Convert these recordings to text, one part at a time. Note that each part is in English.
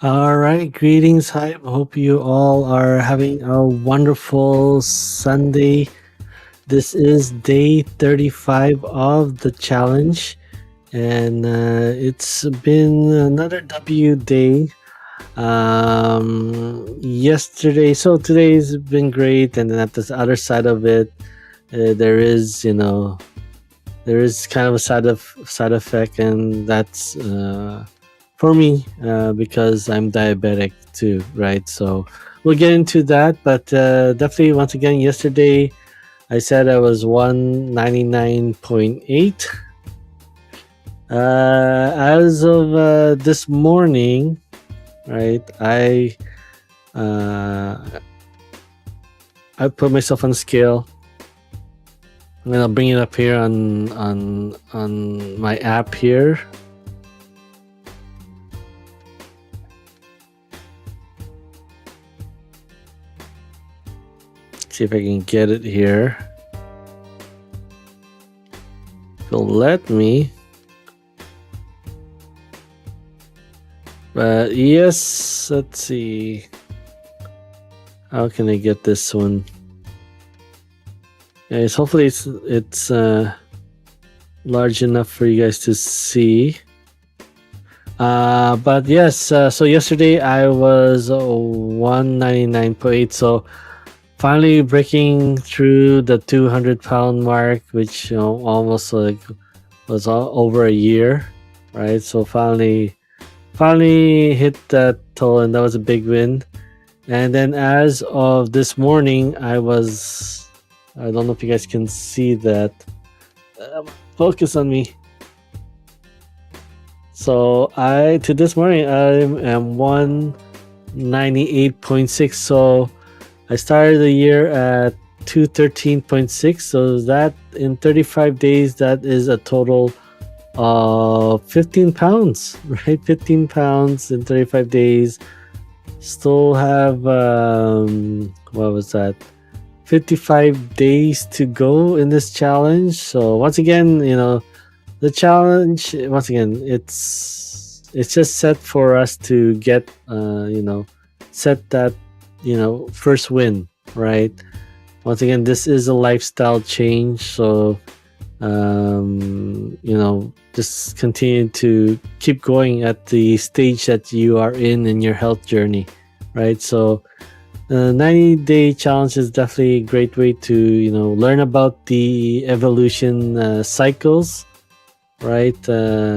All right, greetings, Hype. Hope you all are having a wonderful Sunday. This is day 35 of the challenge, and it's been another W day. So today's been great, and then at the other side of it, there is, there is kind of a side effect, and that's for me because I'm diabetic too, right? So we'll get into that, but definitely once again, yesterday I said I was 199.8. As of this morning, right? Uh, I put myself on scale. And I'll bring it up here on my app here. See if I can get it here. It'll let me. But yes, let's see. How can I get this one? Guys, hopefully it's large enough for you guys to see. But yes, so yesterday I was 199.8. So finally breaking through the 200-pound mark, which almost like was over a year, right? So finally hit that toll, and that was a big win. And then as of this morning, I don't know if you guys can see that. Focus on me. So to this morning I am 198.6. So I started the year at 213.6. So that in 35 days, that is a total of 15 pounds, right? 15 pounds in 35 days. Still have what was that? 55 days to go in this challenge. So once again, the challenge, once again, it's just set for us to get set that first win, right? Once again, this is a lifestyle change, so just continue to keep going at the stage that you are in your health journey, right? So 90-day challenge is definitely a great way to learn about the evolution cycles, right?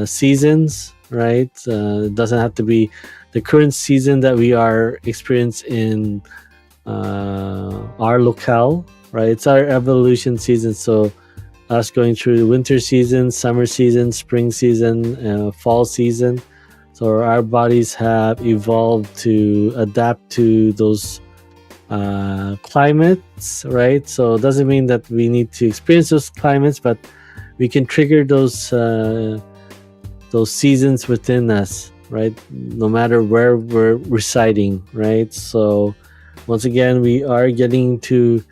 Seasons, right? It doesn't have to be the current season that we are experiencing in our locale, right? It's our evolution season. So us going through the winter season, summer season, spring season, fall season. So our bodies have evolved to adapt to those climates, right? So it doesn't mean that we need to experience those climates, but we can trigger those seasons within us, right? No matter where we're residing, right? So once again, we are getting to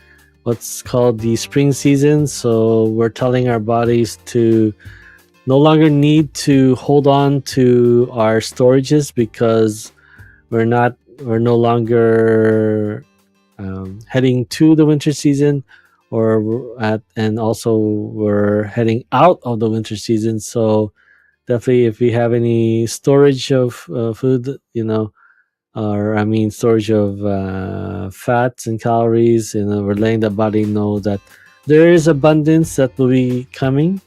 what's called the spring season. So we're telling our bodies to no longer need to hold on to our storages because we're no longer heading to the winter season, and also we're heading out of the winter season. So definitely, if we have any storage of food, or I mean storage of fats and calories, we're letting the body know that there is abundance that will be coming,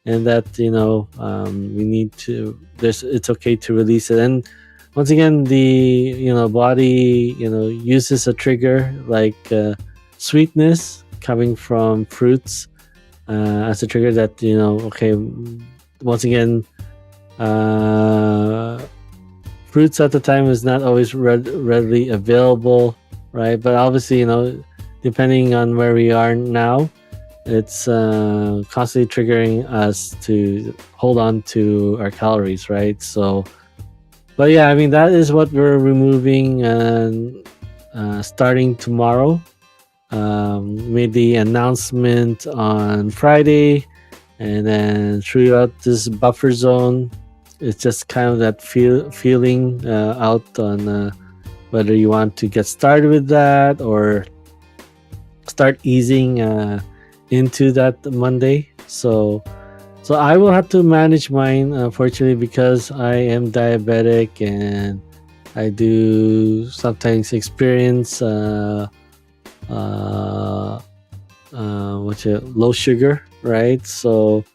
and that we need to. It's okay to release it. And once again, the body uses a trigger like sweetness coming from fruits as a trigger that okay, once again. Fruits at the time is not always readily available, right? But obviously, depending on where we are now, it's constantly triggering us to hold on to our calories, right? So, but yeah, I mean, that is what we're removing starting tomorrow. Made the announcement on Friday, and then throughout this buffer zone, it's just kind of that feeling out on whether you want to get started with that or start easing into that Monday. So I will have to manage mine, unfortunately, because I am diabetic and I do sometimes experience uh, low sugar, right? So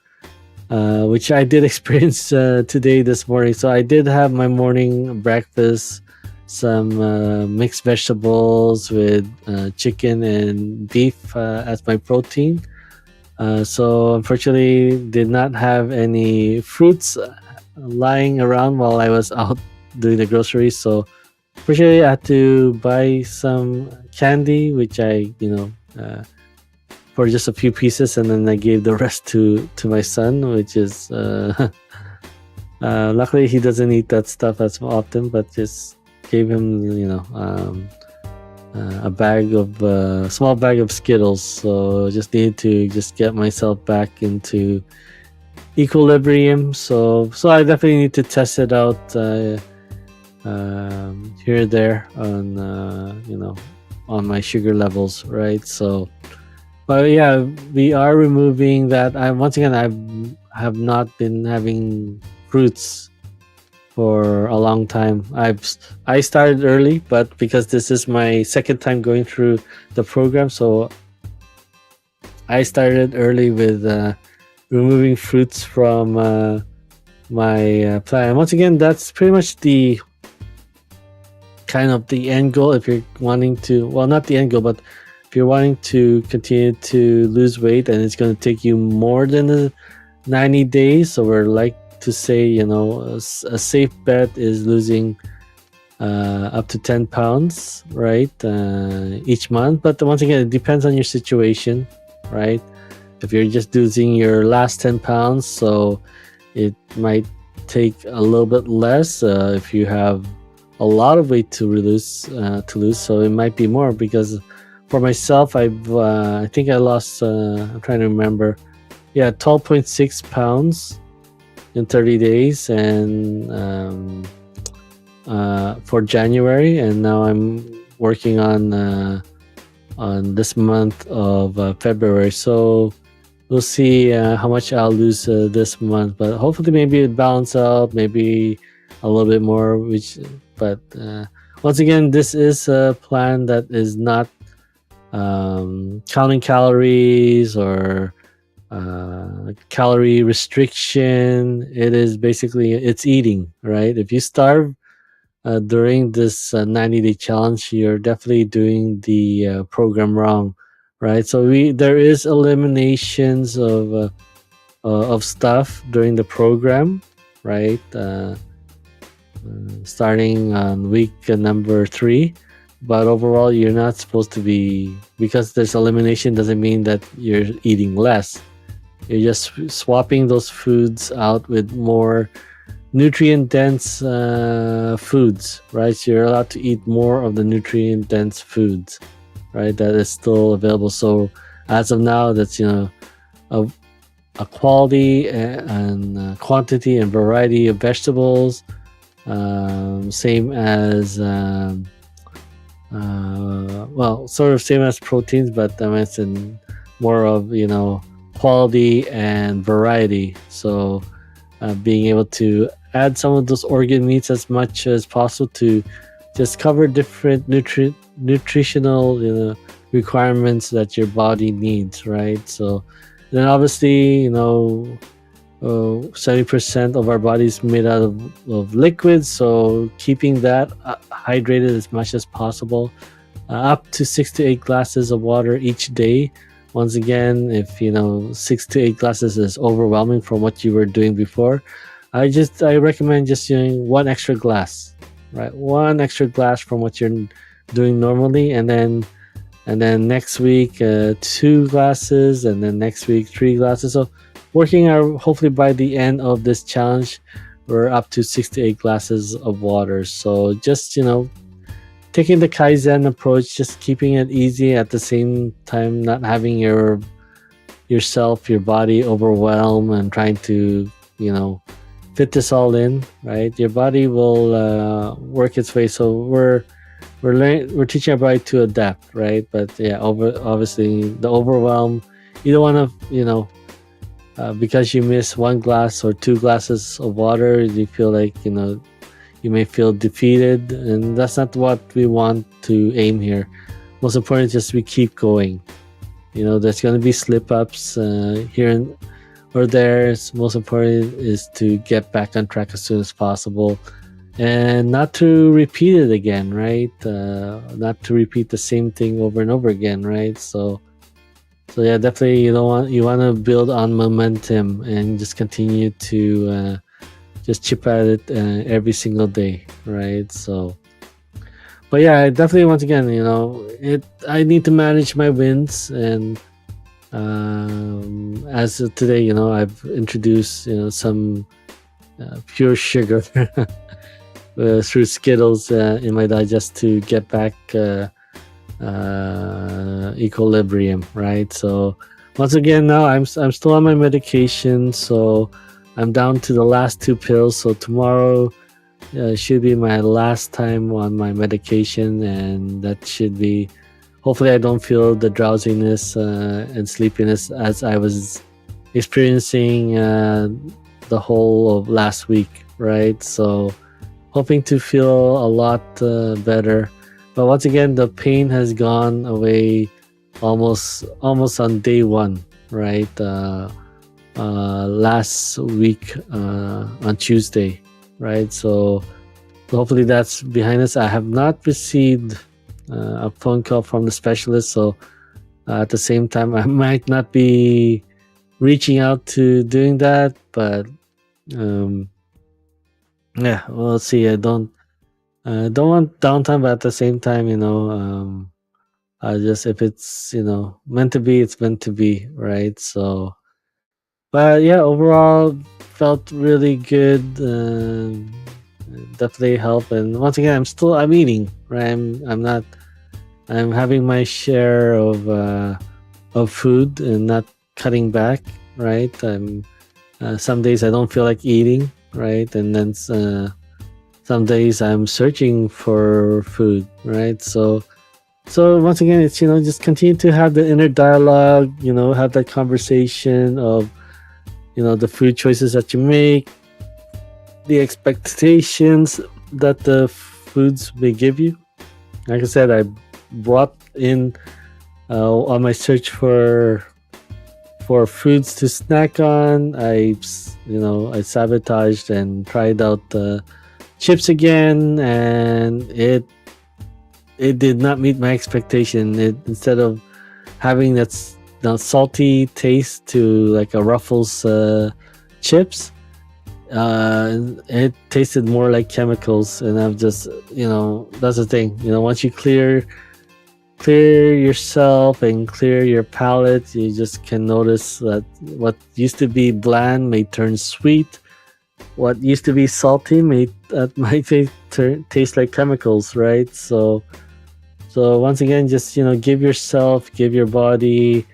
which I did experience today this morning. So I did have my morning breakfast, some mixed vegetables with chicken and beef as my protein. So unfortunately, did not have any fruits lying around while I was out doing the groceries. So unfortunately, I had to buy some candy, which for just a few pieces, and then I gave the rest to my son, which is luckily he doesn't eat that stuff as often, but just gave him a small bag of Skittles. So just need to just get myself back into equilibrium. So I definitely need to test it out here and there on my sugar levels, right? So. But yeah, we are removing that. Once again, I have not been having fruits for a long time. I started early, but because this is my second time going through the program, so I started early with removing fruits from my plan. And once again, that's pretty much the kind of the end goal. If you're wanting to, well, not the end goal, but if you're wanting to continue to lose weight and it's going to take you more than 90 days, so we're like to say, a safe bet is losing up to 10 pounds, right, each month. But once again, it depends on your situation, right? If you're just losing your last 10 pounds, so it might take a little bit less. If you have a lot of weight to lose, so it might be more, because for myself, I think I lost, I'm trying to remember, 12.6 pounds in 30 days, and for January, and now I'm working on this month of February. So we'll see how much I'll lose this month, but hopefully maybe it balance out, maybe a little bit more. But once again, this is a plan that is not counting calories or calorie restriction. It is basically, it's eating, right? If you starve during this 90-day challenge, you're definitely doing the program wrong, right? So there is eliminations of stuff during the program, right? Starting on week number 3. But overall, you're not supposed to be, because there's elimination doesn't mean that you're eating less. You're just swapping those foods out with more nutrient-dense foods, right? So you're allowed to eat more of the nutrient-dense foods, right? That is still available. So as of now, that's a quality and quantity and variety of vegetables, same as sort of same as proteins, but I mentioned more of quality and variety. So being able to add some of those organ meats as much as possible to just cover different nutritional requirements that your body needs, right? So then obviously 70% of our body is made out of liquids, so keeping that hydrated as much as possible, up to 6 to 8 glasses of water each day. Once again, if 6 to 8 glasses is overwhelming from what you were doing before, I recommend just doing one extra glass, right? One extra glass from what you're doing normally, and then next week 2 glasses, and then next week 3 glasses. So working our, hopefully by the end of this challenge, we're up to 6 to 8 glasses of water. So just taking the Kaizen approach, just keeping it easy, at the same time not having your body overwhelmed and trying to fit this all in, right? Your body will work its way. So we're teaching our body to adapt, right? But yeah, obviously the overwhelm, you don't want to, because you miss one glass or two glasses of water, you feel like, you may feel defeated, and that's not what we want to aim here. Most important is just we keep going. There's going to be slip ups here and or there. Most important is to get back on track as soon as possible, and not to repeat it again, right? Not to repeat the same thing over and over again, right? So yeah, definitely you want to build on momentum and just continue to just chip at it every single day, right? So, but yeah, I definitely, once again, I need to manage my wins, and as of today, I've introduced some pure sugar through Skittles in my diet just to get back equilibrium, right? So once again, now I'm still on my medication, so I'm down to the last 2 pills. So tomorrow should be my last time on my medication, and that should be, hopefully I don't feel the drowsiness and sleepiness as I was experiencing the whole of last week, right? So hoping to feel a lot better. But once again, the pain has gone away almost on day 1, right? Last week on Tuesday, right? So hopefully that's behind us. I have not received a phone call from the specialist, so at the same time I might not be reaching out to doing that, but yeah, we'll see. I don't want downtime, but at the same time, just if it's meant to be, it's meant to be, right? So, but yeah, overall felt really good. Definitely help, and once again, I'm eating, right? I'm having my share of food and not cutting back, right? Some days I don't feel like eating, right? And then some days I'm searching for food, right? So once again, it's just continue to have the inner dialogue, have that conversation of the food choices that you make, the expectations that the foods may give you. Like I said, I brought in on my search for foods to snack on. I sabotaged and tried out the chips again, and it did not meet my expectation. Instead of having that salty taste to like a Ruffles chips, it tasted more like chemicals. And I'm just, that's the thing. Once you clear yourself and clear your palate, you just can notice that what used to be bland may turn sweet. What used to be salty might taste like chemicals, right? So once again, just give your body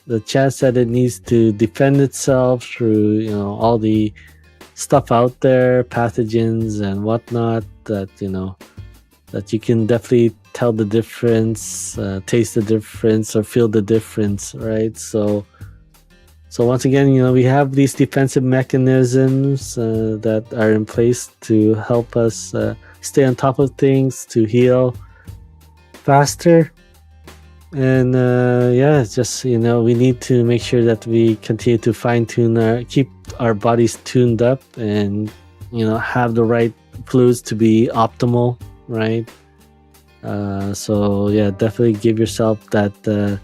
the chance that it needs to defend itself through all the stuff out there, pathogens and whatnot, that that you can definitely tell the difference, taste the difference, or feel the difference, right? So once again, we have these defensive mechanisms that are in place to help us stay on top of things, to heal faster. And yeah, it's just we need to make sure that we continue to fine-tune keep our bodies tuned up, and have the right fluids to be optimal, right? So yeah, definitely give yourself that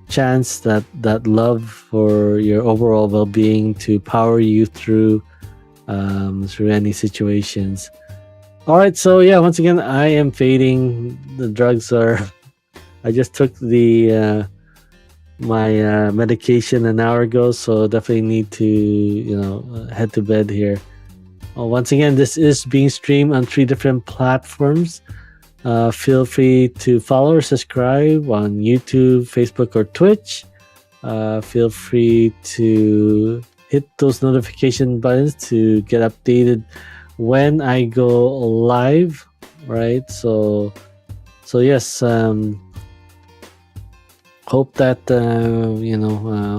chance, that love for your overall well-being to power you through any situations. All right, so yeah, once again, I am fading. The drugs are I just took the my medication an hour ago, so definitely need to head to bed here. Once again, this is being streamed on 3 different platforms. Feel free to follow or subscribe on YouTube, Facebook, or Twitch. Feel free to hit those notification buttons to get updated when I go live, right? So yes, hope that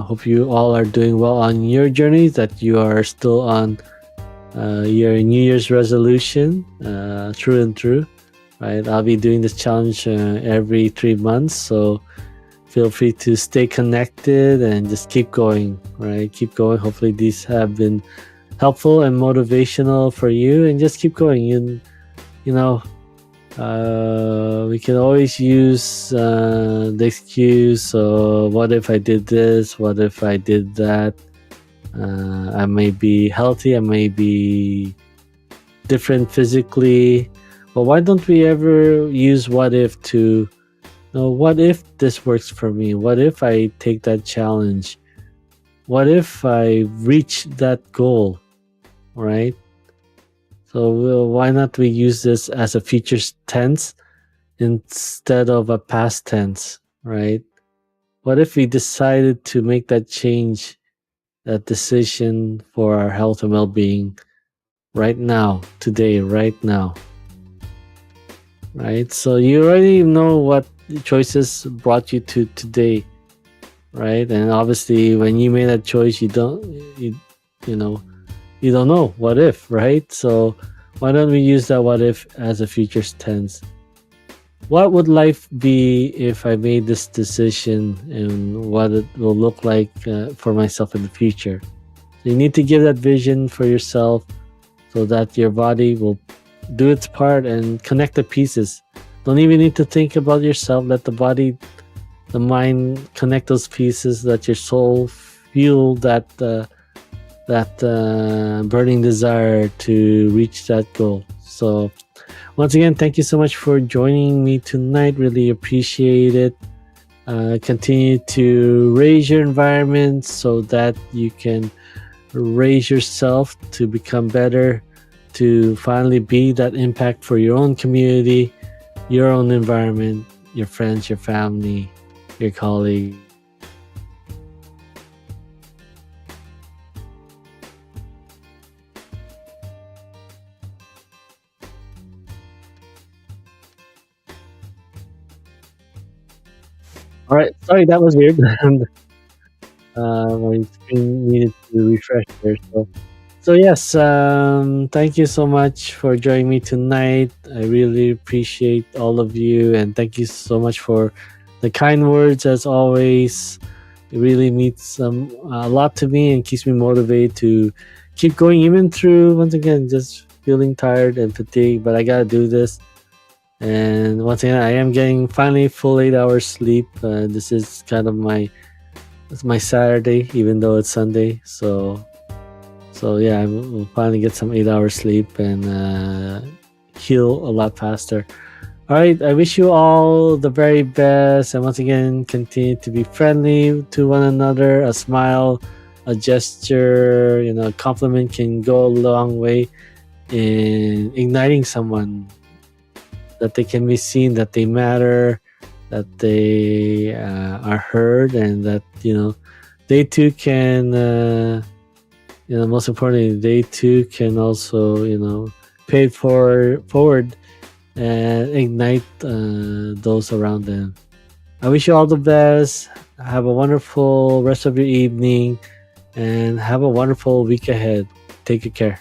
hope you all are doing well on your journey, that you are still on your New Year's resolution, true and true, right? I'll be doing this challenge every 3 months, so feel free to stay connected and just keep going, right? Keep going. Hopefully these have been helpful and motivational for you, and just keep going. You know we can always use the excuse, so what if I did this, what if I did that. I may be healthy, I may be different physically, but why don't we ever use what if to know, what if this works for me, what if I take that challenge, what if I reach that goal, right? So why not we use this as a future tense instead of a past tense, right? What if we decided to make that change, that decision for our health and well-being right now, today, right now, right? So you already know what choices brought you to today, right? And obviously, when you made that choice, you know you don't know what if, right? So why don't we use that what if as a future tense? What would life be if I made this decision, and what it will look like for myself in the future? So you need to give that vision for yourself so that your body will do its part and connect the pieces. Don't even need to think about yourself. Let the body, the mind connect those pieces, that your soul feel that burning desire to reach that goal. So once again, thank you so much for joining me tonight. Really appreciate it. Continue to raise your environment so that you can raise yourself to become better, to finally be that impact for your own community, your own environment, your friends, your family, your colleagues. All right, sorry, that was weird. My screen needed to refresh there. So yes, thank you so much for joining me tonight. I really appreciate all of you, and thank you so much for the kind words as always. It really means a lot to me and keeps me motivated to keep going, even through, once again, just feeling tired and fatigued. But I gotta do this. And once again, I am getting finally full 8 hours sleep. This is kind of it's my Saturday, even though it's Sunday. So yeah, I will finally get some 8 hours sleep and heal a lot faster. All right, I wish you all the very best, and once again, continue to be friendly to one another. A smile, a gesture, a compliment can go a long way in igniting someone, that they can be seen, that they matter, that they are heard, and that they too can most importantly, they too can also pay it forward and ignite those around them. I wish you all the best. Have a wonderful rest of your evening, and have a wonderful week ahead. Take good care.